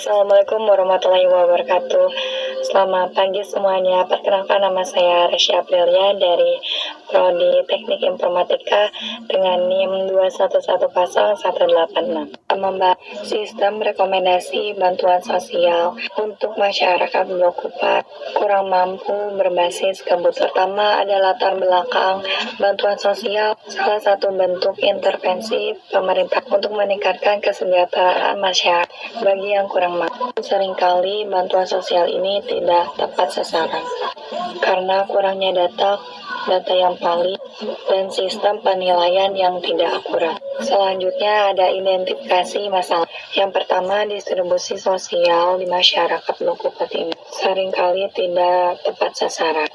Assalamualaikum warahmatullahi wabarakatuh. Selamat pagi semuanya. Perkenalkan, nama saya Resya Aprilia dari Prodi Teknik Informatika dengan NIM 2110186. Membahas sistem rekomendasi bantuan sosial untuk masyarakat Blok 4 kurang mampu berbasis kebutuhan. Pertama ada latar belakang bantuan sosial, salah satu bentuk intervensi pemerintah untuk meningkatkan kesejahteraan masyarakat bagi yang kurang mampu. Seringkali bantuan sosial ini tidak tepat sasaran karena kurangnya data yang valid dan sistem penilaian yang tidak akurat. Selanjutnya ada identifikasi masalah. Yang pertama, distribusi sosial di masyarakat Blok 4 ini seringkali tidak tepat sasaran.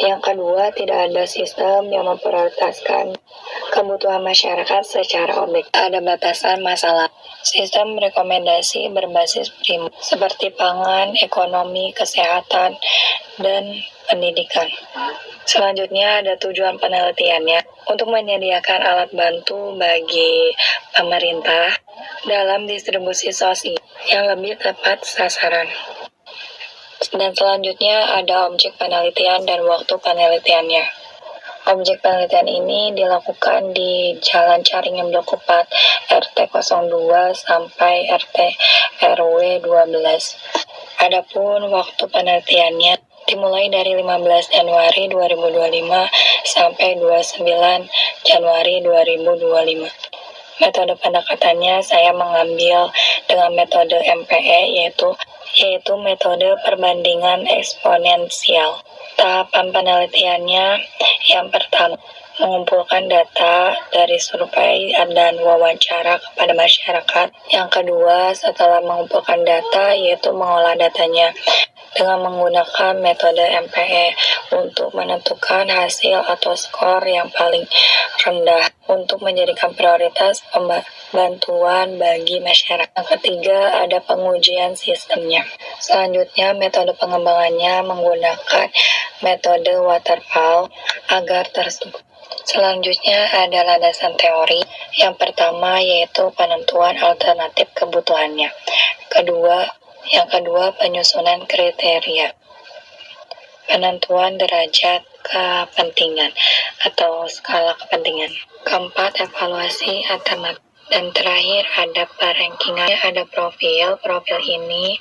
Yang kedua, tidak ada sistem yang memprioritaskan kebutuhan masyarakat secara objektif. Ada batasan masalah. Sistem rekomendasi berbasis primer seperti pangan, ekonomi, kesehatan, dan pendidikan. Selanjutnya ada tujuan penelitiannya untuk menyediakan alat bantu bagi pemerintah dalam distribusi sosial yang lebih tepat sasaran. Dan selanjutnya ada objek penelitian dan waktu penelitiannya. Objek penelitian ini dilakukan di Jalan Caringin Blok 4 RT 02 sampai RT RW 12. Adapun waktu penelitiannya dimulai dari 15 Januari 2025 sampai 29 Januari 2025. Metode pendekatannya saya mengambil dengan metode MPE yaitu metode perbandingan eksponensial. Tahapan penelitiannya yang pertama, mengumpulkan data dari survei dan wawancara kepada masyarakat. Yang kedua, setelah mengumpulkan data, yaitu mengolah datanya dengan menggunakan metode MPE untuk menentukan hasil atau skor yang paling rendah untuk menjadikan prioritas bantuan bagi masyarakat. Yang ketiga, ada pengujian sistemnya. Selanjutnya, metode pengembangannya menggunakan metode waterfall agar terstruktur. Selanjutnya ada landasan teori. Yang pertama yaitu penentuan alternatif kebutuhannya. Yang kedua penyusunan kriteria. Penentuan derajat kepentingan atau skala kepentingan. Keempat, evaluasi alternatif. Dan terakhir ada perankingan, ada profil. Profil ini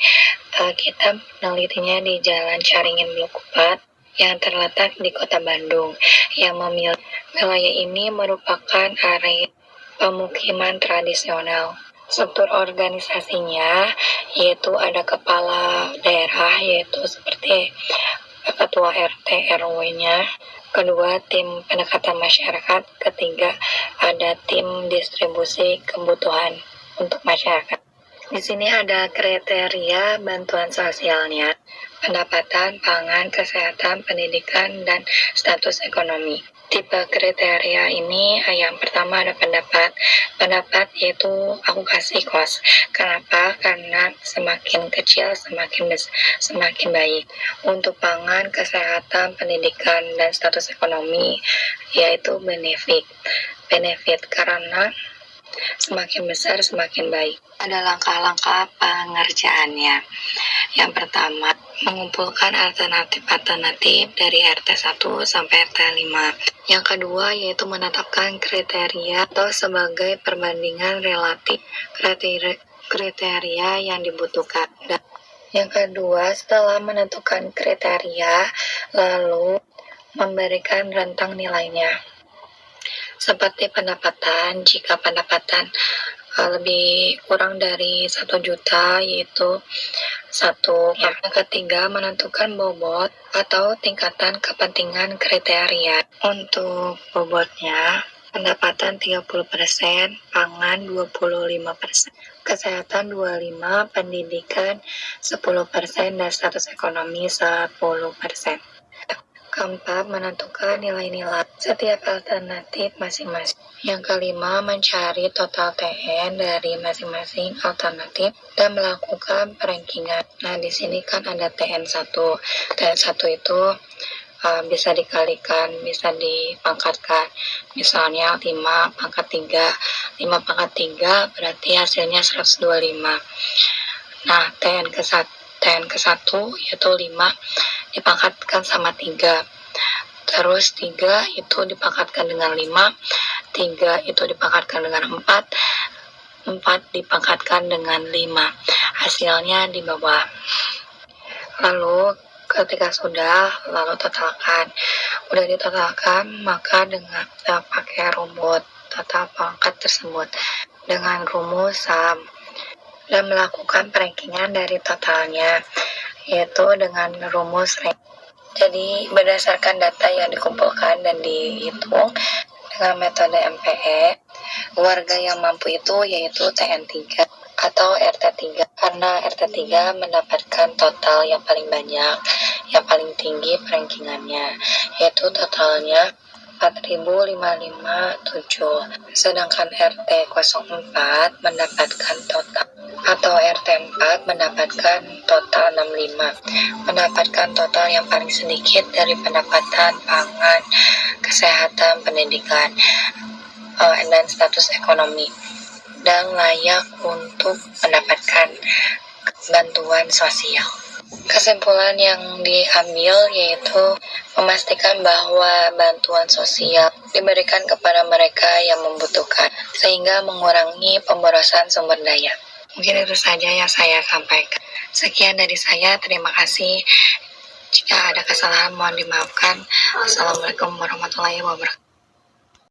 kita menelitinya di Jalan Caringin Blok 4 yang terletak di Kota Bandung. Yang memiliki wilayah ini merupakan area pemukiman tradisional. Struktur organisasinya yaitu ada kepala daerah, yaitu seperti ketua RT RW-nya. Kedua, tim pendekatan masyarakat. Ketiga, ada tim distribusi kebutuhan untuk masyarakat. Di sini ada kriteria bantuan sosialnya: pendapatan, pangan, kesehatan, pendidikan, dan status ekonomi. Tipe kriteria ini yang pertama ada pendapat. Pendapat yaitu aku kasih kos. Kenapa? Karena semakin kecil semakin baik. Untuk pangan, kesehatan, pendidikan, dan status ekonomi yaitu benefit karena semakin besar semakin baik. Ada langkah-langkah pengerjaannya. Yang pertama, mengumpulkan alternatif dari RT 1 sampai RT 5. Yang kedua yaitu menetapkan kriteria atau sebagai perbandingan relatif kriteria yang dibutuhkan. Dan yang kedua, setelah menentukan kriteria, lalu memberikan rentang nilainya. Seperti pendapatan, jika pendapatan lebih kurang dari 1 juta yaitu 1. Yang ketiga, menentukan bobot atau tingkatan kepentingan kriteria. Untuk bobotnya, pendapatan 30%, pangan 25%, kesehatan 25%, pendidikan 10%, dan status ekonomi 10%. Keempat, menentukan nilai-nilai setiap alternatif masing-masing. Yang kelima, mencari total TN dari masing-masing alternatif dan melakukan perankingan. Nah, di sini kan ada TN1. TN1 itu bisa dikalikan, bisa dipangkatkan. Misalnya 5 pangkat 3. 5 pangkat 3 berarti hasilnya 125. Nah, TN ke 1 yaitu 5 dipangkatkan sama 3. Terus 3 itu dipangkatkan dengan 5, 3 itu dipangkatkan dengan 4, 4 dipangkatkan dengan 5. Hasilnya di bawah. Lalu ketika sudah, lalu totalkan. Udah ditotalkan, maka dengan pakai rumus total pangkat tersebut dengan rumus SAM dan melakukan perankingan dari totalnya, yaitu dengan rumus rank. Jadi berdasarkan data yang dikumpulkan dan dihitung dengan metode MPE, warga yang mampu itu yaitu TN3 atau RT3, karena RT3 mendapatkan total yang paling banyak, yang paling tinggi perankingannya, yaitu totalnya 4.557, sedangkan RT04 mendapatkan total atau RT4 mendapatkan total 65, mendapatkan total yang paling sedikit dari pendapatan pangan, kesehatan, pendidikan, dan status ekonomi, dan layak untuk mendapatkan bantuan sosial. Kesimpulan yang diambil yaitu memastikan bahwa bantuan sosial diberikan kepada mereka yang membutuhkan, sehingga mengurangi pemborosan sumber daya. Mungkin itu saja yang saya sampaikan. Sekian dari saya, terima kasih. Jika ada kesalahan mohon dimaafkan. Assalamualaikum warahmatullahi wabarakatuh.